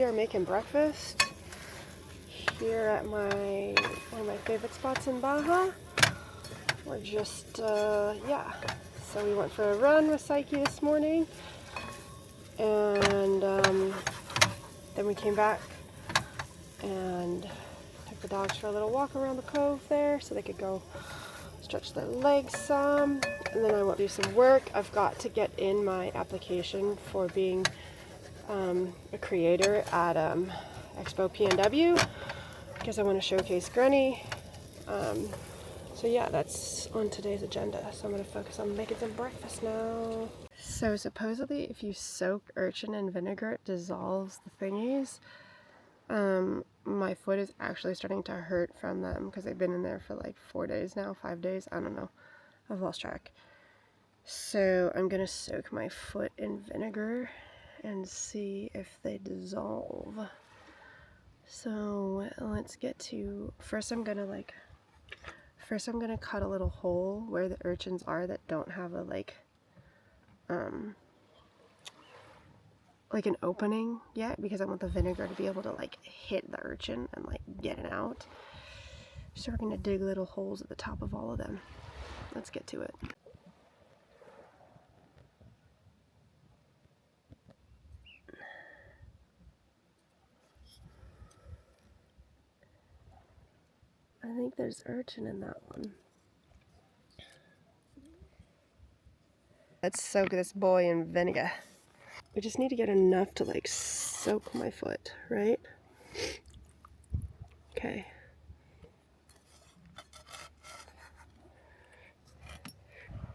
We are making breakfast here at one of my favorite spots in Baja. We're just, yeah. So we went for a run with Psyche this morning, and then we came back and took the dogs for a little walk around the cove there so they could go stretch their legs some, and then I want to do some work. I've got to get in my application for being a creator at Expo PNW because I want to showcase Granny. So yeah, that's on today's agenda. So I'm going to focus on making some breakfast now. So supposedly if you soak urchin in vinegar, it dissolves the thingies. My foot is actually starting to hurt from them because they've been in there for like 4 days now, 5 days, I don't know. I've lost track. So I'm going to soak my foot in vinegar and see if they dissolve. So let's get to, first I'm gonna cut a little hole where the urchins are that don't have a like an opening yet, because I want the vinegar to be able to like hit the urchin and like get it out. So we're gonna dig little holes at the top of all of them. Let's get to it. I think there's urchin in that one. Let's soak this boy in vinegar. We just need to get enough to like soak my foot, right? Okay.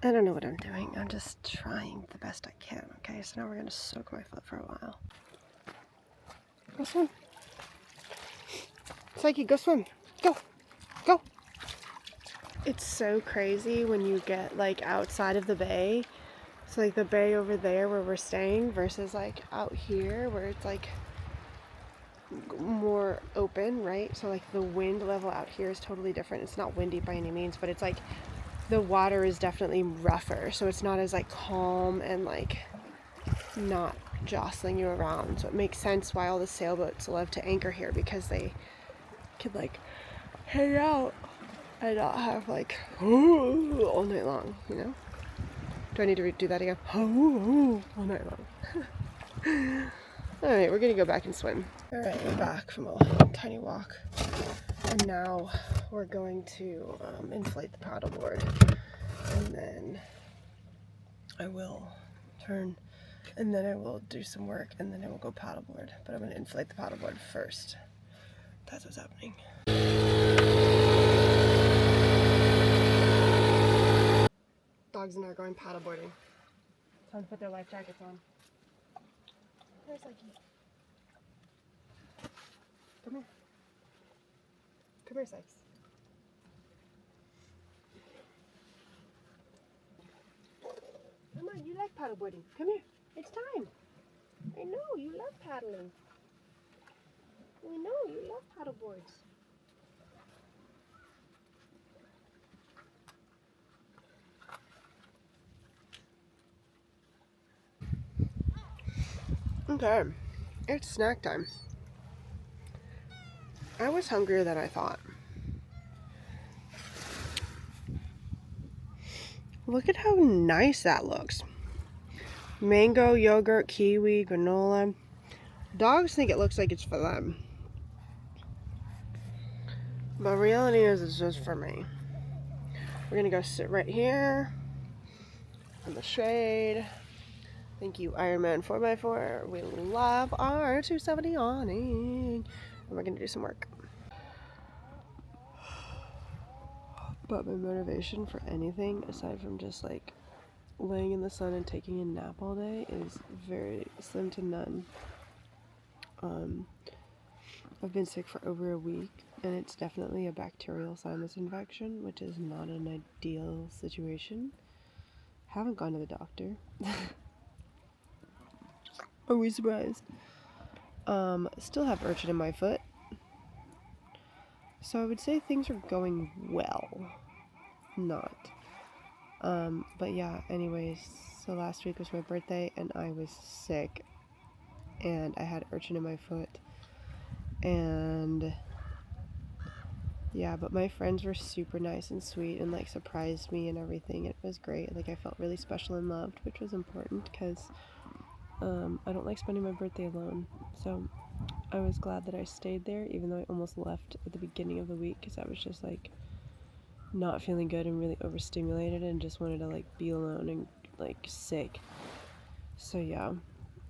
I don't know what I'm doing. I'm just trying the best I can, okay? So now we're gonna soak my foot for a while. Go swim. Psyche, go swim. Go. Go. It's so crazy when you get like outside of the bay. So like the bay over there where we're staying versus like out here where it's like more open, right? So like the wind level out here is totally different. It's not windy by any means, but it's like the water is definitely rougher. So it's not as like calm and like not jostling you around. So it makes sense why all the sailboats love to anchor here, because they could like hang out and not have like all night long, you know? Do I need to do that again? All night long. Alright, we're gonna go back and swim. Alright, we're back from a tiny walk. And now we're going to inflate the paddleboard. And then I will turn, and then I will do some work, and then I will go paddleboard. But I'm gonna inflate the paddleboard first. That's what's happening. Dogs and I are going paddleboarding. Time to put their life jackets on. Where's Psyche? Come here. Come here, Sykes. Come on, you like paddleboarding. Come here. It's time. I know, you love paddling. We know, you love paddleboards. Okay, it's snack time. I was hungrier than I thought. Look at how nice that looks. Mango, yogurt, kiwi, granola. Dogs think it looks like it's for them. But reality is it's just for me. We're gonna go sit right here in the shade. Thank you, Iron Man 4x4. We love our 270 awning. And we're gonna do some work. But my motivation for anything, aside from just like laying in the sun and taking a nap all day, is very slim to none. I've been sick for over a week, and it's definitely a bacterial sinus infection, which is not an ideal situation. Haven't gone to the doctor. Are we surprised? Still have urchin in my foot. So I would say things are going well. Not. But yeah, anyways, so last week was my birthday and I was sick and I had urchin in my foot. And yeah, but my friends were super nice and sweet and like surprised me and everything. It was great. Like I felt really special and loved, which was important because I don't like spending my birthday alone. So I was glad that I stayed there, even though I almost left at the beginning of the week because I was just like not feeling good and really overstimulated and just wanted to like be alone and like sick. So yeah,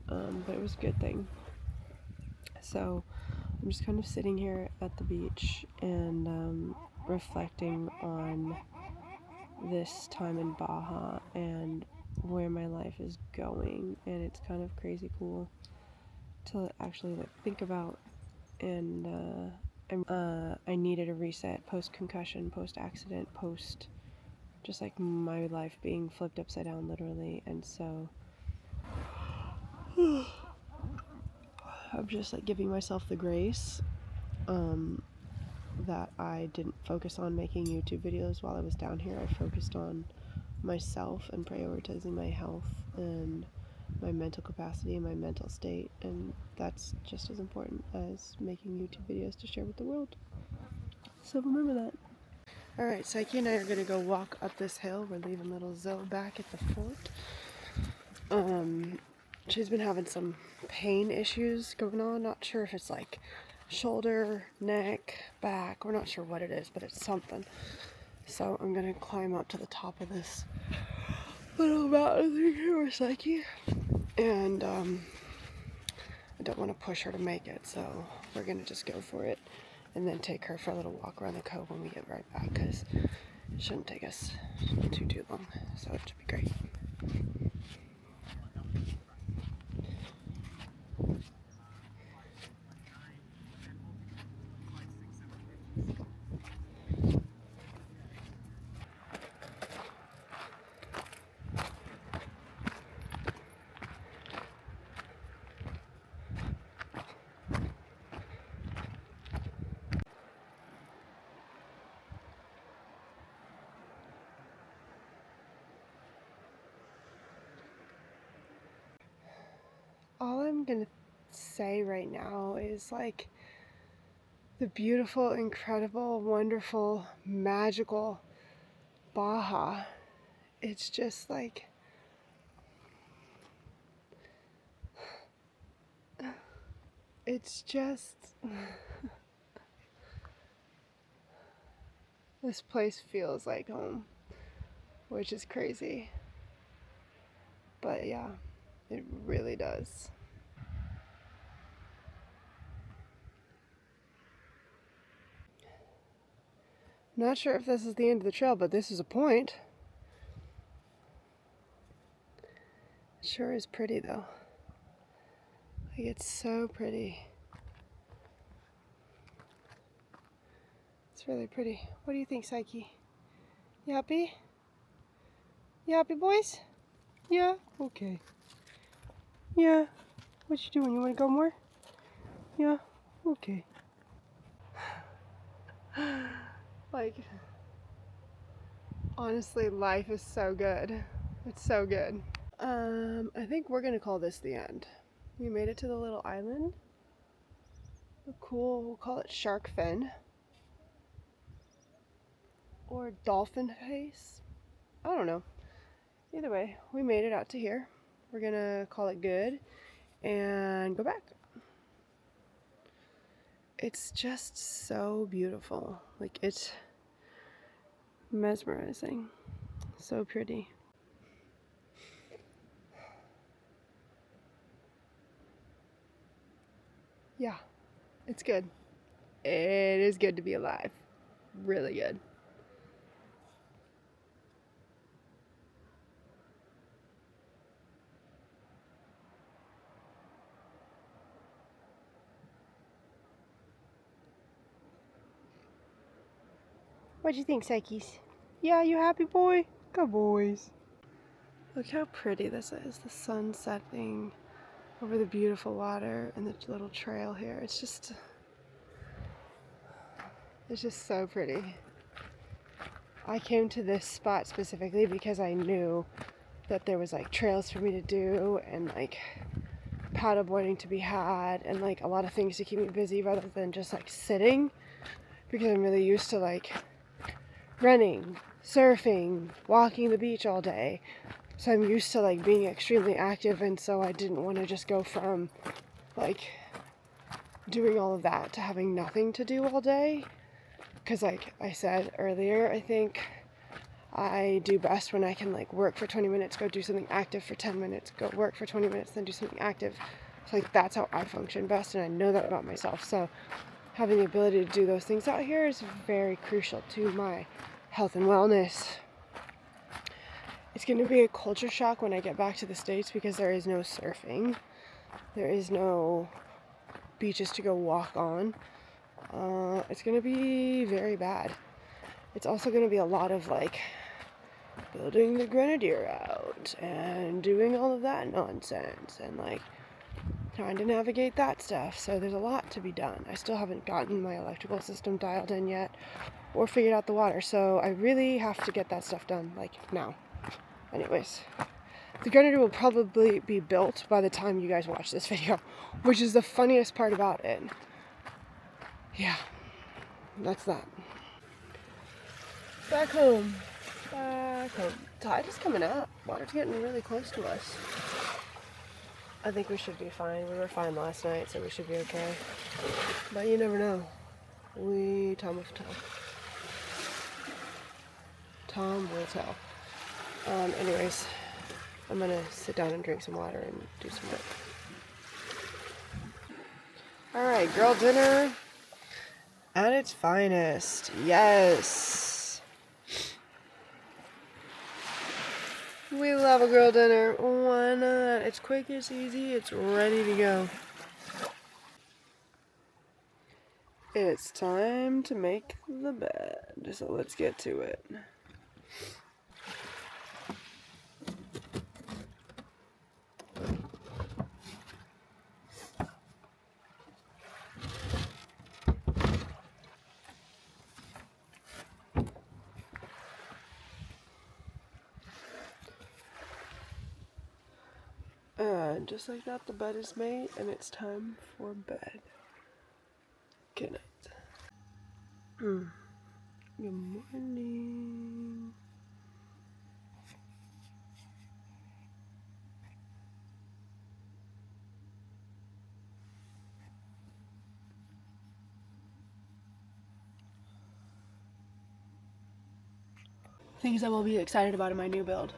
but it was a good thing. So I'm just kind of sitting here at the beach and reflecting on this time in Baja and where my life is going, and it's kind of crazy cool to actually like think about. And I needed a reset post concussion, post accident, post just like my life being flipped upside down literally. And so I'm just like giving myself the grace that I didn't focus on making YouTube videos while I was down here. I focused on myself and prioritizing my health and my mental capacity and my mental state, and that's just as important as making YouTube videos to share with the world. So remember that. Alright, Psyche and I are going to go walk up this hill. We're leaving little Zoe back at the fort. She's been having some pain issues going on. Not sure if it's like shoulder, neck, back. We're not sure what it is, but it's something. So I'm going to climb up to the top of this little mountain thing here with Psyche. And I don't want to push her to make it, so we're going to just go for it. And then take her for a little walk around the cove when we get right back, because it shouldn't take us too long, so it should be great. All I'm gonna say right now is like the beautiful, incredible, wonderful, magical Baja. It's just like it's just this place feels like home, which is crazy. But yeah, it really does. Not sure if this is the end of the trail, but this is a point. It sure is pretty though. Like it's so pretty. It's really pretty. What do you think, Psyche? You happy? You happy, boys? Yeah? Okay. Yeah? What you doing? You want to go more? Yeah? Okay. Like, honestly, life is so good. It's so good. I think we're gonna call this the end. We made it to the little island. Cool, we'll call it Shark Fin. Or Dolphin Face. I don't know. Either way, we made it out to here. We're gonna call it good and go back. It's just so beautiful. Like, it's mesmerizing. So pretty. Yeah, it's good. It is good to be alive. Really good. What do you think, Psyches? Yeah, you happy, boy? Good boys. Look how pretty this is. The sun setting over the beautiful water and the little trail here. It's just so pretty. I came to this spot specifically because I knew that there was like trails for me to do and like paddleboarding to be had and like a lot of things to keep me busy rather than just like sitting, because I'm really used to like running, surfing, walking the beach all day. So I'm used to like being extremely active, and so I didn't want to just go from like doing all of that to having nothing to do all day. Because like I said earlier, I think I do best when I can like work for 20 minutes, go do something active for 10 minutes, go work for 20 minutes, then do something active. So like that's how I function best, and I know that about myself. So having the ability to do those things out here is very crucial to my health and wellness. It's going to be a culture shock when I get back to the States because there is no surfing. There is no beaches to go walk on. It's going to be very bad. It's also going to be a lot of like building the grenadier out and doing all of that nonsense and like trying to navigate that stuff. So there's a lot to be done. I still haven't gotten my electrical system dialed in yet or figured out the water. So I really have to get that stuff done like now. Anyways, the grenadier will probably be built by the time you guys watch this video, which is the funniest part about it. Yeah, that's that. Back home. Tide is coming up. Water's getting really close to us. I think we should be fine. We were fine last night, so we should be okay. But you never know. Tom will tell. Tom will tell. Anyways, I'm gonna sit down and drink some water and do some work. Alright, girl dinner at its finest. Yes! We love a girl dinner. Why not? It's quick, it's easy, it's ready to go. It's time to make the bed, so let's get to it. And just like that, the bed is made, and it's time for bed. Good night. Good morning. Things I will be excited about in my new build.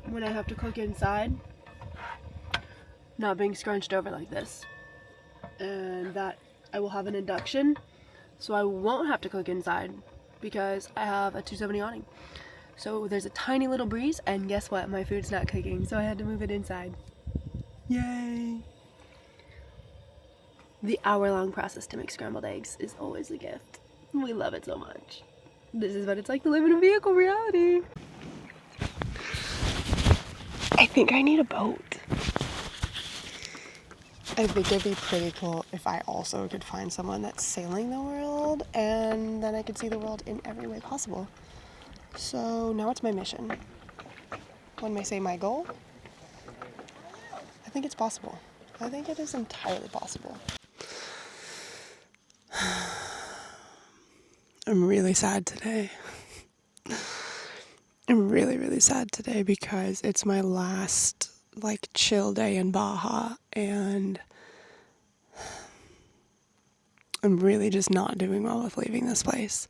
When I have to cook inside, not being scrunched over like this. And that I will have an induction, so I won't have to cook inside because I have a 270 awning. So there's a tiny little breeze, and guess what? My food's not cooking, so I had to move it inside. Yay! The hour-long process to make scrambled eggs is always a gift. We love it so much. This is what it's like to live in a vehicle reality. I think I need a boat. I think it'd be pretty cool if I also could find someone that's sailing the world, and then I could see the world in every way possible. So now it's my mission. One may say my goal. I think it's possible. I think it is entirely possible. I'm really sad today. I'm really, really sad today because it's my last chill day in Baja, and I'm really just not doing well with leaving this place.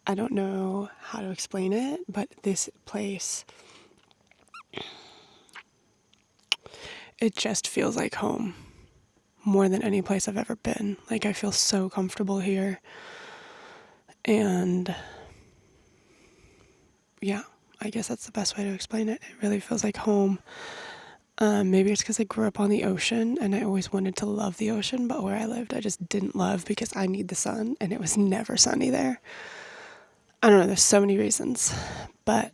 I don't know how to explain it, but this place, it just feels like home more than any place I've ever been. I feel so comfortable here, and yeah, I guess that's the best way to explain it. It really feels like home. Maybe it's because I grew up on the ocean and I always wanted to love the ocean, but where I lived I just didn't love because I need the sun, and it was never sunny there. I don't know, there's so many reasons, but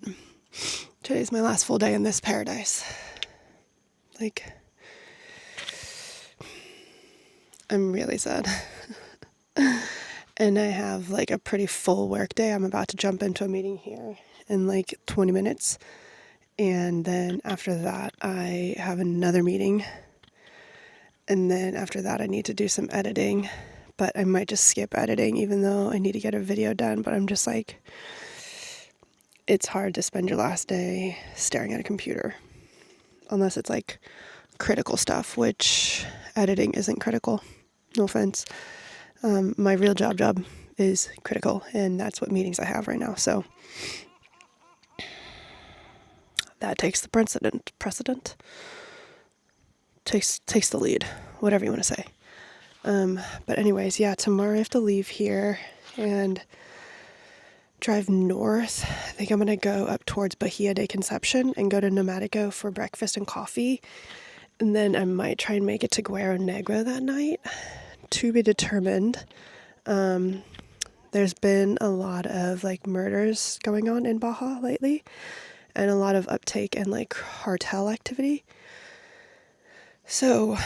today's my last full day in this paradise. I'm really sad. And I have a pretty full work day. I'm about to jump into a meeting here in 20 minutes. And then after that, I have another meeting. And then after that, I need to do some editing. But I might just skip editing, even though I need to get a video done. But I'm just like, it's hard to spend your last day staring at a computer. Unless it's like critical stuff, which editing isn't critical. No offense. My real job is critical, and that's what meetings I have right now. So that takes the precedent. Takes the lead, whatever you want to say. But anyways, yeah, tomorrow I have to leave here and drive north. I think I'm going to go up towards Baja de Conception and go to Nomadico for breakfast and coffee. And then I might try and make it to Guerrero Negro that night. To be determined. There's been a lot of like murders going on in Baja lately, and a lot of uptake and like cartel activity. So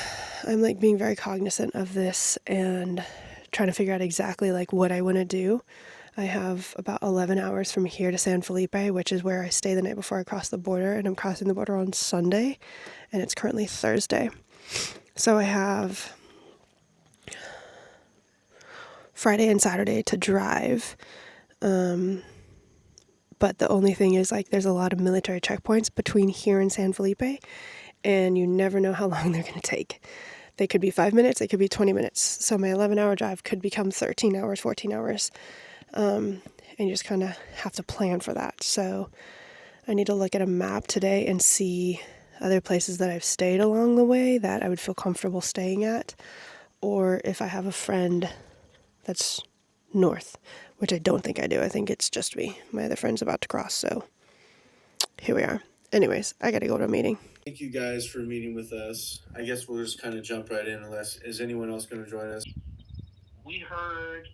I'm like being very cognizant of this and trying to figure out exactly like what I want to do. I have about 11 hours from here to San Felipe, which is where I stay the night before I cross the border, and I'm crossing the border on Sunday, and it's currently Thursday. So I have Friday and Saturday to drive. But the only thing is like there's a lot of military checkpoints between here and San Felipe, and you never know how long they're going to take. They could be 5 minutes, they could be 20 minutes. So my 11-hour drive could become 13 hours, 14 hours. And you just kind of have to plan for that. So I need to look at a map today and see other places that I've stayed along the way that I would feel comfortable staying at. Or if I have a friend that's north, which I don't think I do. I think it's just me. My other friend's about to cross, so here we are. Anyways, I gotta go to a meeting. Thank you guys for meeting with us. I guess we'll just kind of jump right in unless, is anyone else going to join us? We heard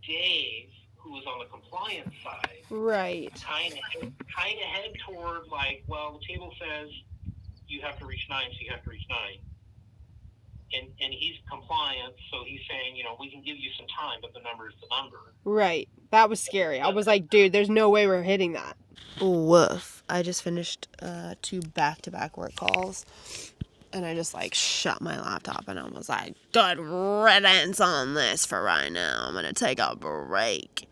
Dave, who was on the compliance side, Right. kind of head toward like, well, the table says you have to reach 9, so you have to reach 9. And he's compliant, so he's saying, we can give you some time, but the number is the number. Right. That was scary. I was like, dude, there's no way we're hitting that. Woof. I just finished 2 back-to-back work calls, and I just like shut my laptop and I was like, good riddance on this for right now. I'm gonna take a break.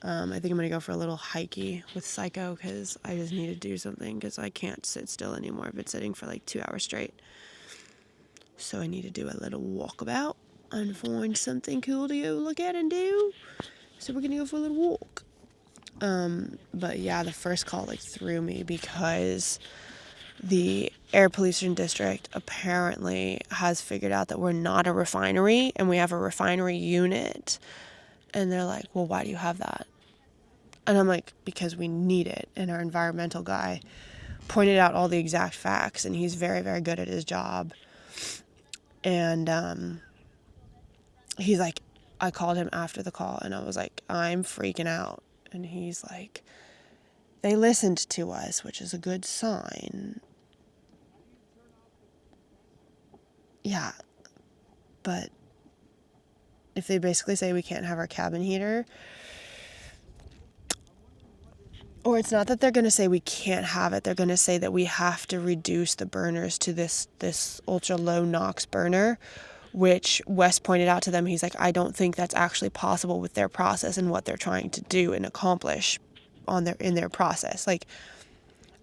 I think I'm gonna go for a little hikey with Psycho because I just need to do something because I can't sit still anymore. I've been sitting for like 2 hours straight. So I need to do a little walkabout and find something cool to go look at and do. So we're going to go for a little walk. But yeah, the first call like threw me because the air pollution district apparently has figured out that we're not a refinery and we have a refinery unit. And they're like, well, why do you have that? And I'm like, because we need it. And our environmental guy pointed out all the exact facts, and he's very, very good at his job. And he's like, I called him after the call and I was like, I'm freaking out. And he's like, they listened to us, which is a good sign. Yeah. But if they basically say we can't have our cabin heater, or it's not that they're going to say we can't have it, they're going to say that we have to reduce the burners to this ultra low NOx burner, which Wes pointed out to them. He's like, I don't think that's actually possible with their process and what they're trying to do and accomplish in their process. Like,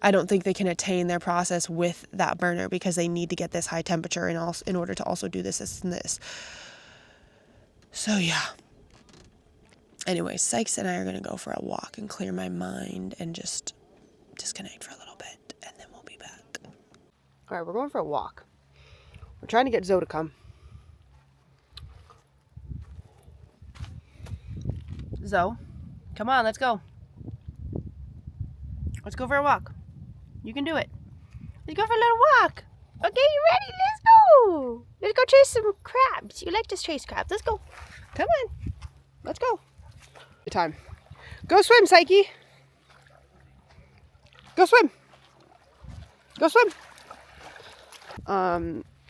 I don't think they can attain their process with that burner because they need to get this high temperature in order to also do this and this. So yeah. Anyway, Sykes and I are going to go for a walk and clear my mind and just disconnect for a little bit, and then we'll be back. All right, we're going for a walk. We're trying to get Zoe to come. Zoe, come on, let's go. Let's go for a walk. You can do it. Let's go for a little walk. Okay, you ready? Let's go. Let's go chase some crabs. You like to chase crabs. Let's go. Come on. Let's go. Good time. Go swim, Psyche. Go swim. Go swim.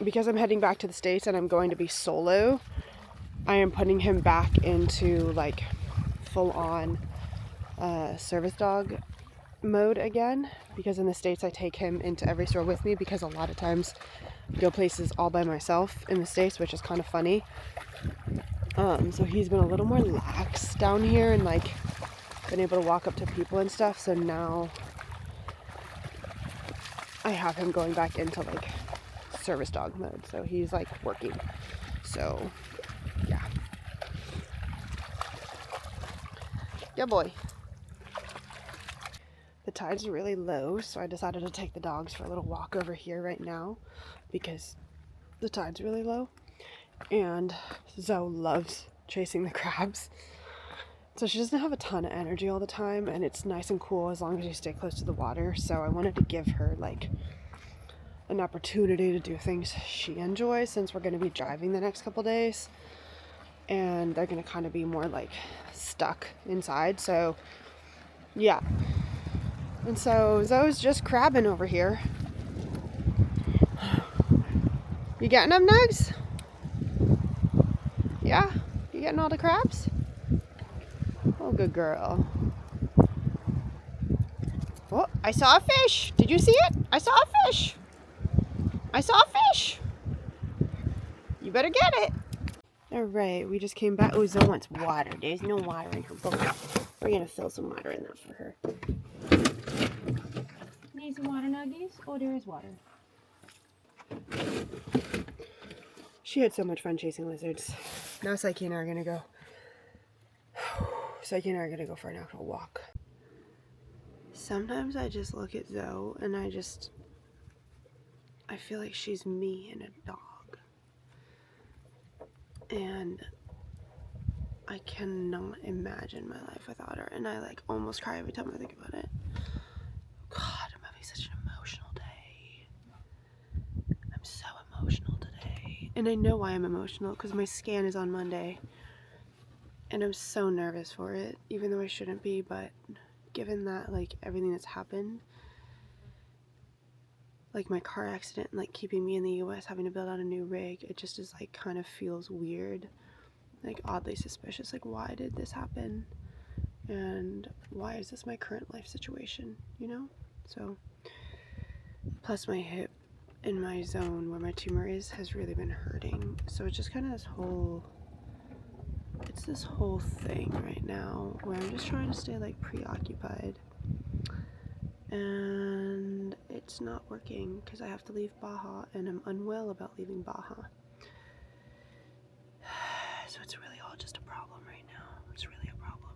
Because I'm heading back to the States and I'm going to be solo, I am putting him back into like full-on service dog mode again, because in the States I take him into every store with me, because a lot of times I go places all by myself in the States, which is kind of funny. So he's been a little more lax down here and like been able to walk up to people and stuff. So now I have him going back into like service dog mode. So he's like working. So yeah. Yeah, boy. The tide's really low, so I decided to take the dogs for a little walk over here right now because the tide's really low. And Zoe loves chasing the crabs. So she doesn't have a ton of energy all the time, and it's nice and cool as long as you stay close to the water. So I wanted to give her like an opportunity to do things she enjoys, since we're going to be driving the next couple days and they're going to kind of be more like stuck inside. So yeah. And so Zoe's just crabbing over here. You getting them, Nugs? Yeah? You getting all the crabs? Oh, good girl. Oh, I saw a fish. Did you see it? I saw a fish. I saw a fish. You better get it. All right, we just came back. Oh, Zoe wants water. There's no water in her bowl. We're going to fill some water in that for her. Need some water, Nuggies? Oh, there is water. She had so much fun chasing lizards. Now Psyche and I are going to go. Psyche and I are going to go for an actual walk. Sometimes I just look at Zoe and I feel like she's me and a dog. And I cannot imagine my life without her. And I like almost cry every time I think about it. God, I'm having such an emotional day. I'm so emotional today. And I know why I'm emotional, because my scan is on Monday. And I'm so nervous for it, even though I shouldn't be. But given that, like, everything that's happened, like my car accident, like keeping me in the US, having to build out a new rig, it just is like kind of feels weird, like oddly suspicious. Like, why did this happen? And why is this my current life situation, you know? So, plus my hip in my zone where my tumor is has really been hurting. So it's just kind of this whole thing right now where I'm just trying to stay like preoccupied. And it's not working because I have to leave Baja, and I'm unwell about leaving Baja. So it's really all just a problem right now. It's really a problem.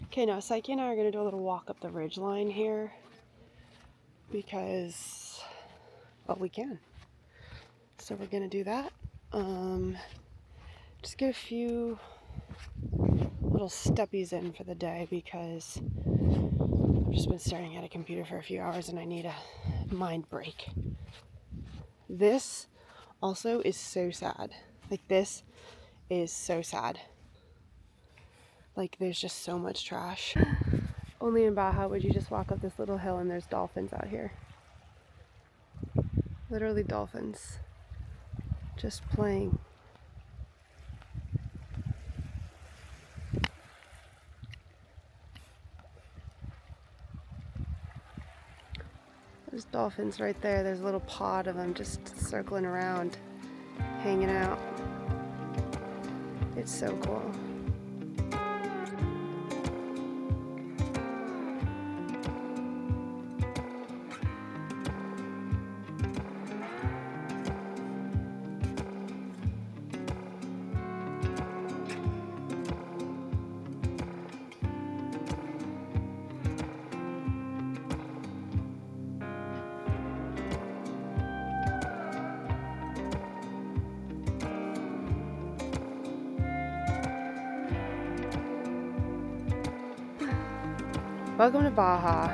Okay, now Psyche and I are going to do a little walk up the ridge line here because, well, we can. So we're going to do that. Just get a few little steppies in for the day because I've just been staring at a computer for a few hours and I need a mind break. This also is so sad. Like, this is so sad. Like, there's just so much trash. Only in Baja would you just walk up this little hill and there's dolphins out here. Literally dolphins. Just playing. There's dolphins right there. There's a little pod of them just circling around, hanging out. It's so cool. Welcome to Baja.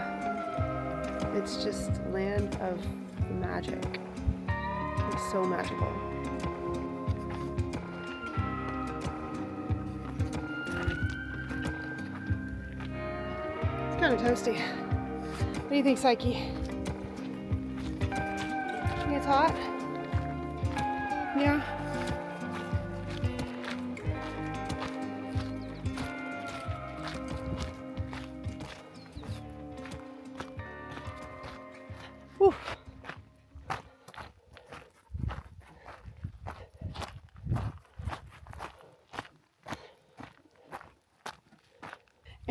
It's just land of magic. It's so magical. It's kind of toasty. What do you think, Psyche? Think it's hot? Yeah?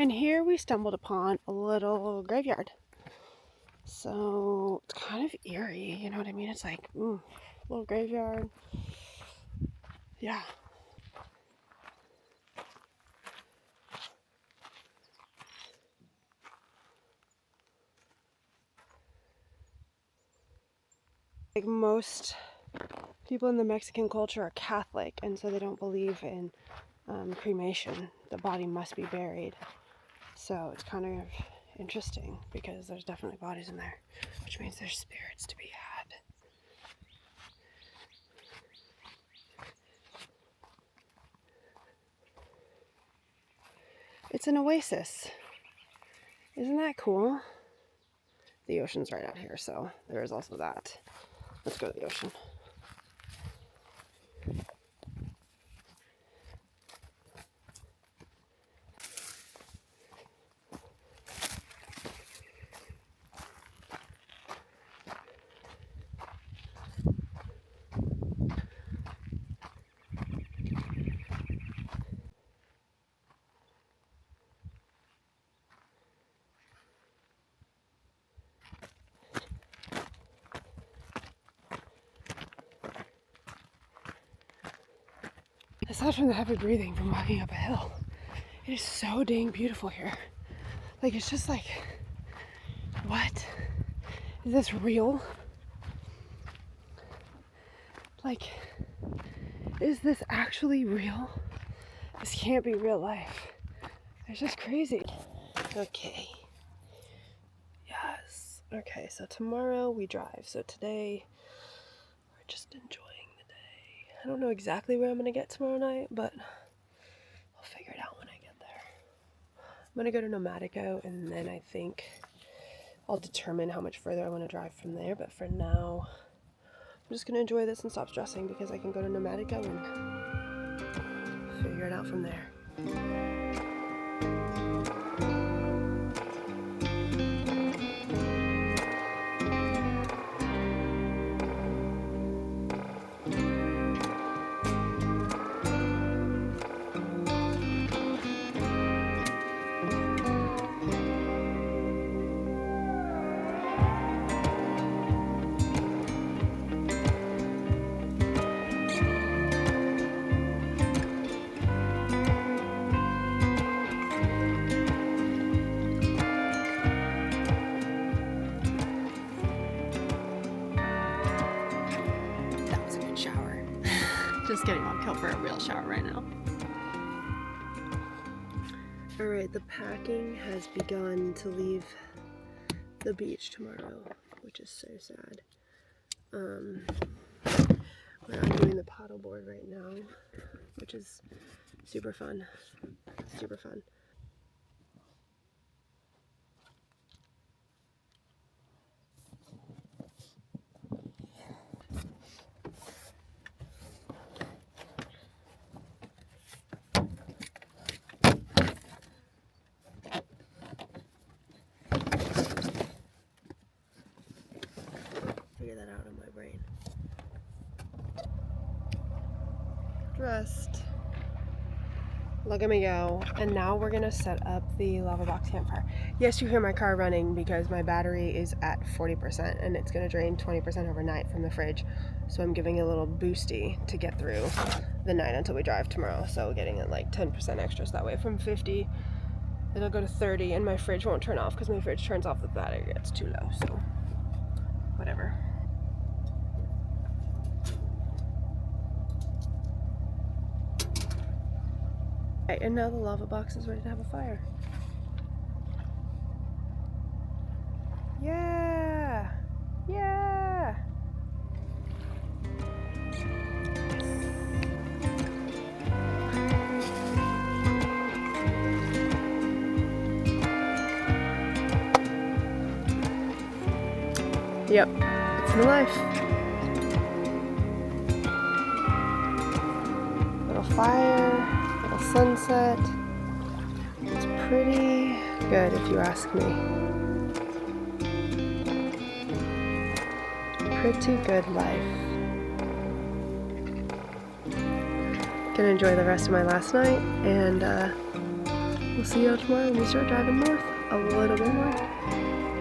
And here we stumbled upon a little graveyard. So it's kind of eerie, you know what I mean? It's like, little graveyard. Yeah. Like most people in the Mexican culture are Catholic, and so they don't believe in cremation. The body must be buried. So it's kind of interesting because there's definitely bodies in there, which means there's spirits to be had. It's an oasis. Isn't that cool? The ocean's right out here, so there is also that. Let's go to the ocean. Aside from the heavy breathing from walking up a hill, it is so dang beautiful here. Like, it's just like, what? Is this real? Like, is this actually real? This can't be real life. It's just crazy. Okay. Yes. Okay, so tomorrow we drive. So today, we're just enjoying the day. I don't know exactly where I'm going to get tomorrow night, but I'll figure it out when I get there. I'm going to go to Nomadico, and then I think I'll determine how much further I want to drive from there. But for now, I'm just going to enjoy this and stop stressing because I can go to Nomadico and figure it out from there. Just kidding, I'll kill for a real shower right now. Alright, the packing has begun to leave the beach tomorrow, which is so sad. We're out doing the paddleboard right now, which is super fun. Super fun. Figure that out in my brain. Dressed. Look at me go. And now we're gonna set up the lava box campfire. Yes, you hear my car running because my battery is at 40% and it's gonna drain 20% overnight from the fridge. So I'm giving it a little boosty to get through the night until we drive tomorrow. So getting it like 10% extra, so that way from 50 it'll go to 30 and my fridge won't turn off because my fridge turns off if the battery gets too low. So whatever. And now the lava box is ready to have a fire. Yeah! Yeah! Yep, it's the life. Little fire. Sunset. It's pretty good if you ask me. Pretty good life. Gonna enjoy the rest of my last night and we'll see y'all tomorrow when we start driving north a little bit more.